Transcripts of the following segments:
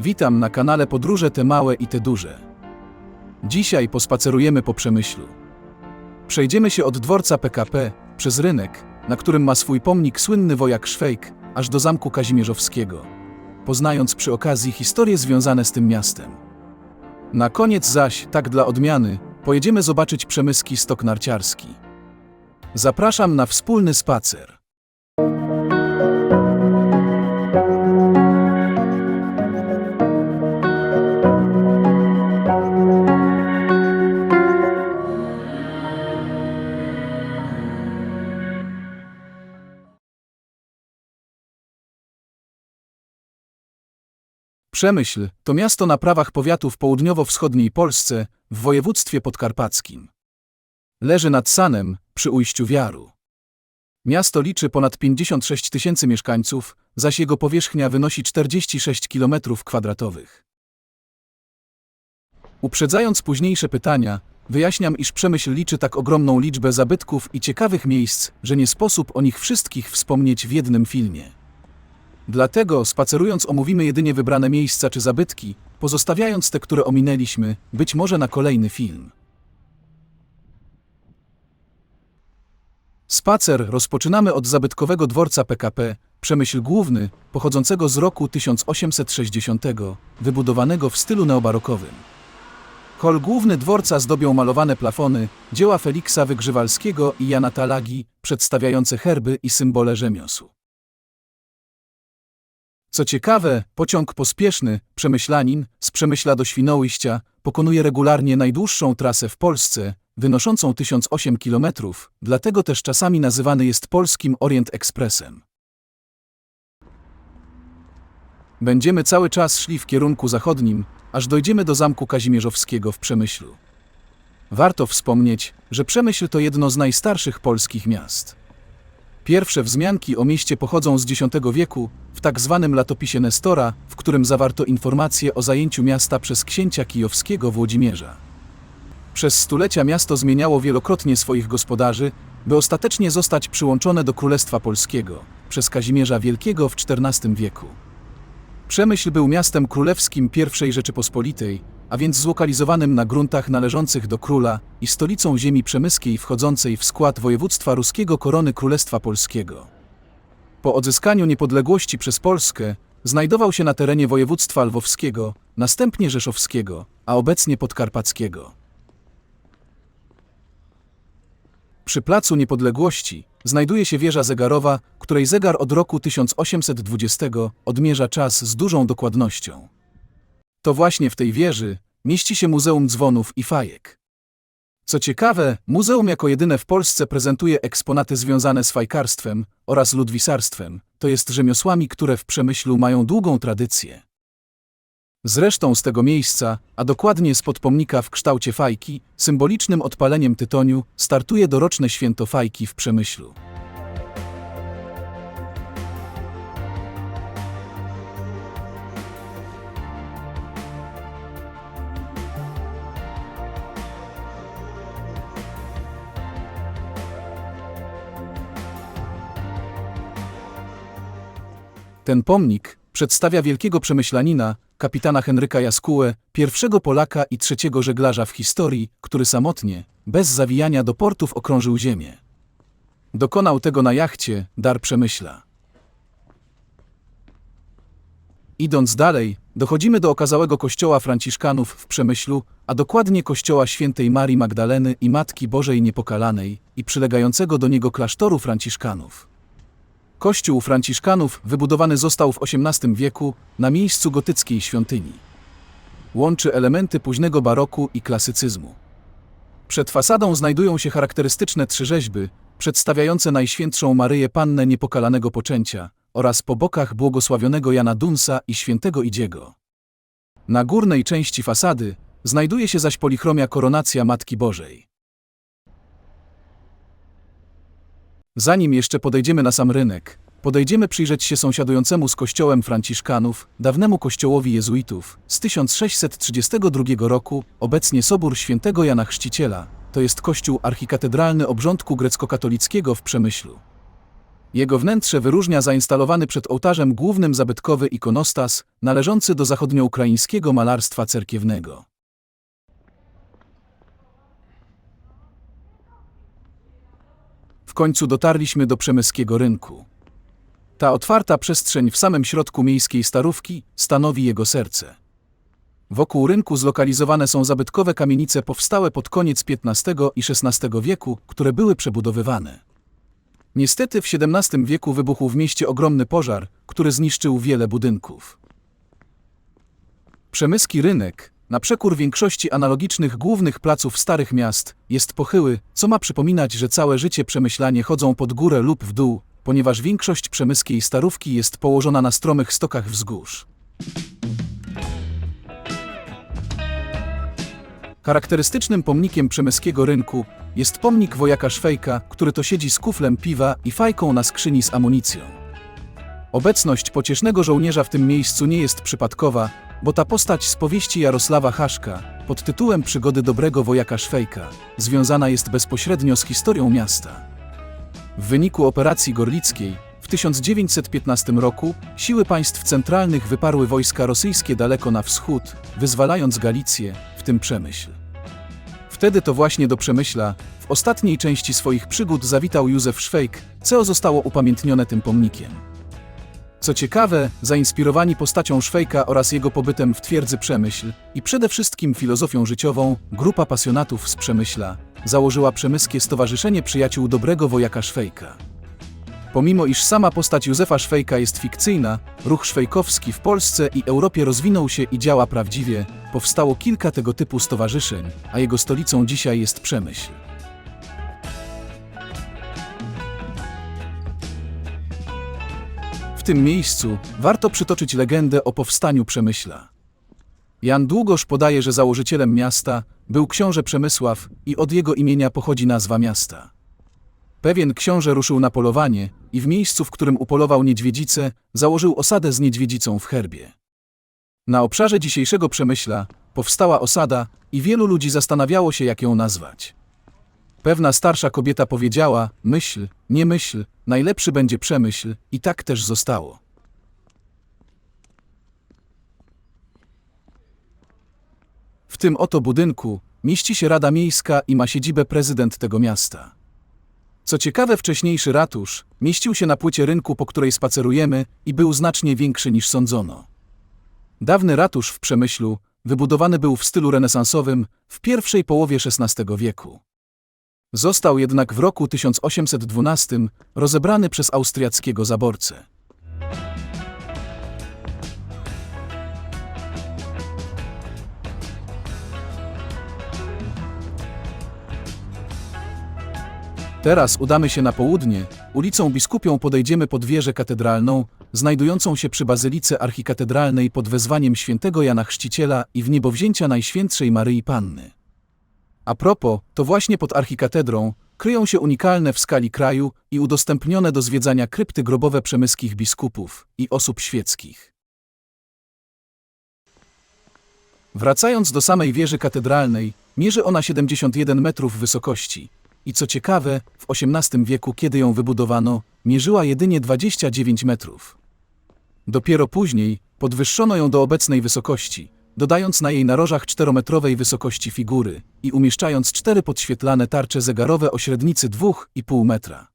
Witam na kanale Podróże te małe i te duże. Dzisiaj pospacerujemy po Przemyślu. Przejdziemy się od dworca PKP, przez rynek, na którym ma swój pomnik słynny wojak Szwejk, aż do Zamku Kazimierzowskiego, poznając przy okazji historie związane z tym miastem. Na koniec zaś, tak dla odmiany, pojedziemy zobaczyć przemyski stok narciarski. Zapraszam na wspólny spacer. Przemyśl to miasto na prawach powiatu w południowo-wschodniej Polsce, w województwie podkarpackim. Leży nad Sanem, przy ujściu Wiaru. Miasto liczy ponad 56 tysięcy mieszkańców, zaś jego powierzchnia wynosi 46 km². Uprzedzając późniejsze pytania, wyjaśniam, iż Przemyśl liczy tak ogromną liczbę zabytków i ciekawych miejsc, że nie sposób o nich wszystkich wspomnieć w jednym filmie. Dlatego, spacerując, omówimy jedynie wybrane miejsca czy zabytki, pozostawiając te, które ominęliśmy, być może na kolejny film. Spacer rozpoczynamy od zabytkowego dworca PKP, Przemyśl Główny, pochodzącego z roku 1860, wybudowanego w stylu neobarokowym. Hol główny dworca zdobią malowane plafony, dzieła Feliksa Wygrzywalskiego i Jana Talagi, przedstawiające herby i symbole rzemiosł. Co ciekawe, pociąg pospieszny, przemyślanin, z Przemyśla do Świnoujścia, pokonuje regularnie najdłuższą trasę w Polsce, wynoszącą 1008 km, dlatego też czasami nazywany jest polskim Orient Expressem. Będziemy cały czas szli w kierunku zachodnim, aż dojdziemy do Zamku Kazimierzowskiego w Przemyślu. Warto wspomnieć, że Przemyśl to jedno z najstarszych polskich miast. Pierwsze wzmianki o mieście pochodzą z X wieku, w tak zwanym latopisie Nestora, w którym zawarto informacje o zajęciu miasta przez księcia kijowskiego Włodzimierza. Przez stulecia miasto zmieniało wielokrotnie swoich gospodarzy, by ostatecznie zostać przyłączone do Królestwa Polskiego, przez Kazimierza Wielkiego w XIV wieku. Przemyśl był miastem królewskim I Rzeczypospolitej, a więc zlokalizowanym na gruntach należących do króla i stolicą ziemi przemyskiej wchodzącej w skład województwa ruskiego korony Królestwa Polskiego. Po odzyskaniu niepodległości przez Polskę znajdował się na terenie województwa lwowskiego, następnie rzeszowskiego, a obecnie podkarpackiego. Przy Placu Niepodległości znajduje się wieża zegarowa, której zegar od roku 1820 odmierza czas z dużą dokładnością. To właśnie w tej wieży mieści się Muzeum Dzwonów i Fajek. Co ciekawe, muzeum jako jedyne w Polsce prezentuje eksponaty związane z fajkarstwem oraz ludwisarstwem, to jest rzemiosłami, które w Przemyślu mają długą tradycję. Zresztą z tego miejsca, a dokładnie spod pomnika w kształcie fajki, symbolicznym odpaleniem tytoniu, startuje doroczne święto fajki w Przemyślu. Ten pomnik przedstawia wielkiego przemyślanina, kapitana Henryka Jaskułę, pierwszego Polaka i trzeciego żeglarza w historii, który samotnie, bez zawijania do portów okrążył ziemię. Dokonał tego na jachcie Dar Przemyśla. Idąc dalej, dochodzimy do okazałego kościoła franciszkanów w Przemyślu, a dokładnie kościoła świętej Marii Magdaleny i Matki Bożej Niepokalanej i przylegającego do niego klasztoru franciszkanów. Kościół franciszkanów wybudowany został w XVIII wieku na miejscu gotyckiej świątyni. Łączy elementy późnego baroku i klasycyzmu. Przed fasadą znajdują się charakterystyczne trzy rzeźby, przedstawiające Najświętszą Maryję Pannę Niepokalanego Poczęcia oraz po bokach błogosławionego Jana Dunsa i świętego Idziego. Na górnej części fasady znajduje się zaś polichromia Koronacja Matki Bożej. Zanim jeszcze podejdziemy na sam rynek, podejdziemy przyjrzeć się sąsiadującemu z kościołem franciszkanów, dawnemu kościołowi jezuitów, z 1632 roku, obecnie Sobór Świętego Jana Chrzciciela, to jest kościół archikatedralny obrządku grecko-katolickiego w Przemyślu. Jego wnętrze wyróżnia zainstalowany przed ołtarzem głównym zabytkowy ikonostas, należący do zachodnioukraińskiego malarstwa cerkiewnego. W końcu dotarliśmy do przemyskiego rynku. Ta otwarta przestrzeń w samym środku miejskiej Starówki stanowi jego serce. Wokół rynku zlokalizowane są zabytkowe kamienice powstałe pod koniec XV i XVI wieku, które były przebudowywane. Niestety w XVII wieku wybuchł w mieście ogromny pożar, który zniszczył wiele budynków. Przemyski rynek, na przekór większości analogicznych głównych placów starych miast, jest pochyły, co ma przypominać, że całe życie przemyślanie chodzą pod górę lub w dół, ponieważ większość przemyskiej Starówki jest położona na stromych stokach wzgórz. Charakterystycznym pomnikiem przemyskiego rynku jest pomnik wojaka Szwejka, który to siedzi z kuflem piwa i fajką na skrzyni z amunicją. Obecność pociesznego żołnierza w tym miejscu nie jest przypadkowa, bo ta postać z powieści Jarosława Haszka pod tytułem Przygody dobrego wojaka Szwejka związana jest bezpośrednio z historią miasta. W wyniku operacji gorlickiej w 1915 roku siły państw centralnych wyparły wojska rosyjskie daleko na wschód, wyzwalając Galicję, w tym Przemyśl. Wtedy to właśnie do Przemyśla w ostatniej części swoich przygód zawitał Józef Szwejk, co zostało upamiętnione tym pomnikiem. Co ciekawe, zainspirowani postacią Szwejka oraz jego pobytem w twierdzy Przemyśl i przede wszystkim filozofią życiową, grupa pasjonatów z Przemyśla założyła Przemyskie Stowarzyszenie Przyjaciół Dobrego Wojaka Szwejka. Pomimo iż sama postać Józefa Szwejka jest fikcyjna, ruch szwejkowski w Polsce i Europie rozwinął się i działa prawdziwie, powstało kilka tego typu stowarzyszeń, a jego stolicą dzisiaj jest Przemyśl. W tym miejscu warto przytoczyć legendę o powstaniu Przemyśla. Jan Długosz podaje, że założycielem miasta był książę Przemysław i od jego imienia pochodzi nazwa miasta. Pewien książę ruszył na polowanie i w miejscu, w którym upolował niedźwiedzicę, założył osadę z niedźwiedzicą w herbie. Na obszarze dzisiejszego Przemyśla powstała osada i wielu ludzi zastanawiało się, jak ją nazwać. Pewna starsza kobieta powiedziała: myśl, nie myśl, najlepszy będzie Przemyśl, i tak też zostało. W tym oto budynku mieści się Rada Miejska i ma siedzibę prezydent tego miasta. Co ciekawe, wcześniejszy ratusz mieścił się na płycie rynku, po której spacerujemy, i był znacznie większy niż sądzono. Dawny ratusz w Przemyślu wybudowany był w stylu renesansowym w pierwszej połowie XVI wieku. Został jednak w roku 1812 rozebrany przez austriackiego zaborcę. Teraz udamy się na południe, ulicą Biskupią podejdziemy pod wieżę katedralną, znajdującą się przy Bazylice Archikatedralnej pod wezwaniem świętego Jana Chrzciciela i wniebowzięcia Najświętszej Maryi Panny. A propos, to właśnie pod archikatedrą kryją się unikalne w skali kraju i udostępnione do zwiedzania krypty grobowe przemyskich biskupów i osób świeckich. Wracając do samej wieży katedralnej, mierzy ona 71 metrów wysokości i co ciekawe, w XVIII wieku, kiedy ją wybudowano, mierzyła jedynie 29 metrów. Dopiero później podwyższono ją do obecnej wysokości, dodając na jej narożach 4-metrowej wysokości figury i umieszczając 4 podświetlane tarcze zegarowe o średnicy 2,5 metra.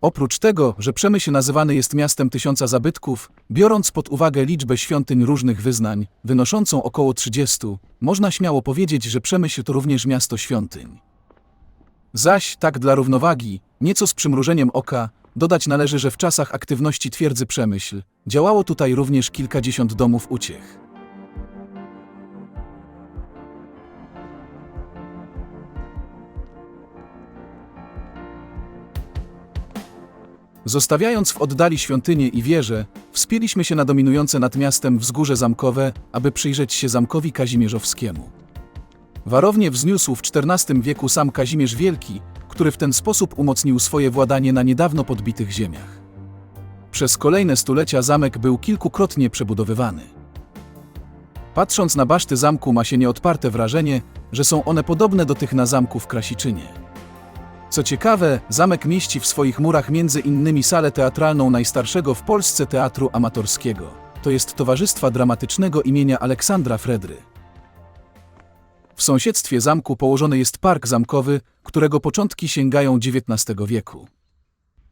Oprócz tego, że Przemyśl nazywany jest miastem 1000 zabytków, biorąc pod uwagę liczbę świątyń różnych wyznań, wynoszącą około 30, można śmiało powiedzieć, że Przemyśl to również miasto świątyń. Zaś, tak dla równowagi, nieco z przymrużeniem oka, dodać należy, że w czasach aktywności twierdzy Przemyśl działało tutaj również kilkadziesiąt domów uciech. Zostawiając w oddali świątynię i wieże, wspięliśmy się na dominujące nad miastem wzgórze zamkowe, aby przyjrzeć się zamkowi kazimierzowskiemu. Warownię wzniósł w XIV wieku sam Kazimierz Wielki, który w ten sposób umocnił swoje władanie na niedawno podbitych ziemiach. Przez kolejne stulecia zamek był kilkukrotnie przebudowywany. Patrząc na baszty zamku, ma się nieodparte wrażenie, że są one podobne do tych na zamku w Krasiczynie. Co ciekawe, zamek mieści w swoich murach między innymi salę teatralną najstarszego w Polsce teatru amatorskiego. To jest Towarzystwa Dramatycznego imienia Aleksandra Fredry. W sąsiedztwie zamku położony jest park zamkowy, którego początki sięgają XIX wieku.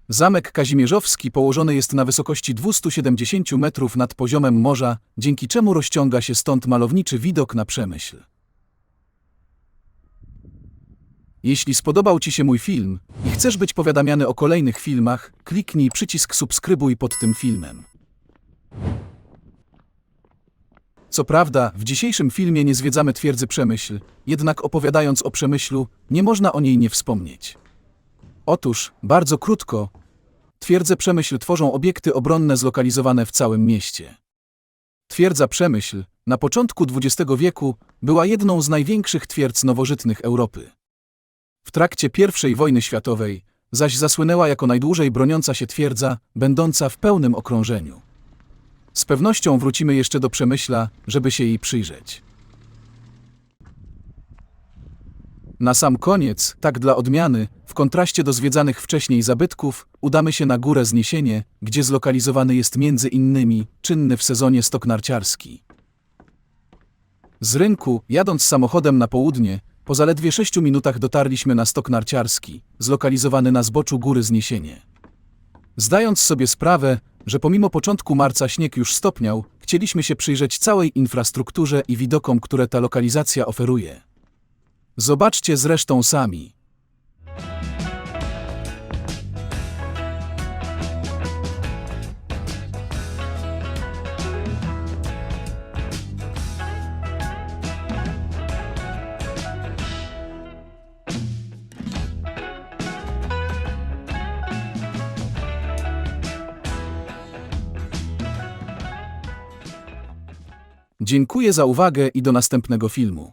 Zamek Kazimierzowski położony jest na wysokości 270 metrów nad poziomem morza, dzięki czemu rozciąga się stąd malowniczy widok na Przemyśl. Jeśli spodobał Ci się mój film i chcesz być powiadamiany o kolejnych filmach, kliknij przycisk subskrybuj pod tym filmem. Co prawda, w dzisiejszym filmie nie zwiedzamy twierdzy Przemyśl, jednak opowiadając o Przemyślu, nie można o niej nie wspomnieć. Otóż, bardzo krótko, twierdzę Przemyśl tworzą obiekty obronne zlokalizowane w całym mieście. Twierdza Przemyśl, na początku XX wieku, była jedną z największych twierdz nowożytnych Europy. W trakcie I wojny światowej zaś zasłynęła jako najdłużej broniąca się twierdza, będąca w pełnym okrążeniu. Z pewnością wrócimy jeszcze do Przemyśla, żeby się jej przyjrzeć. Na sam koniec, tak dla odmiany, w kontraście do zwiedzanych wcześniej zabytków, udamy się na Górę Zniesienie, gdzie zlokalizowany jest między innymi czynny w sezonie stok narciarski. Z rynku, jadąc samochodem na południe, po zaledwie 6 minutach dotarliśmy na stok narciarski, zlokalizowany na zboczu Góry Zniesienie. Zdając sobie sprawę, że pomimo początku marca śnieg już stopniał, chcieliśmy się przyjrzeć całej infrastrukturze i widokom, które ta lokalizacja oferuje. Zobaczcie zresztą sami. Dziękuję za uwagę i do następnego filmu.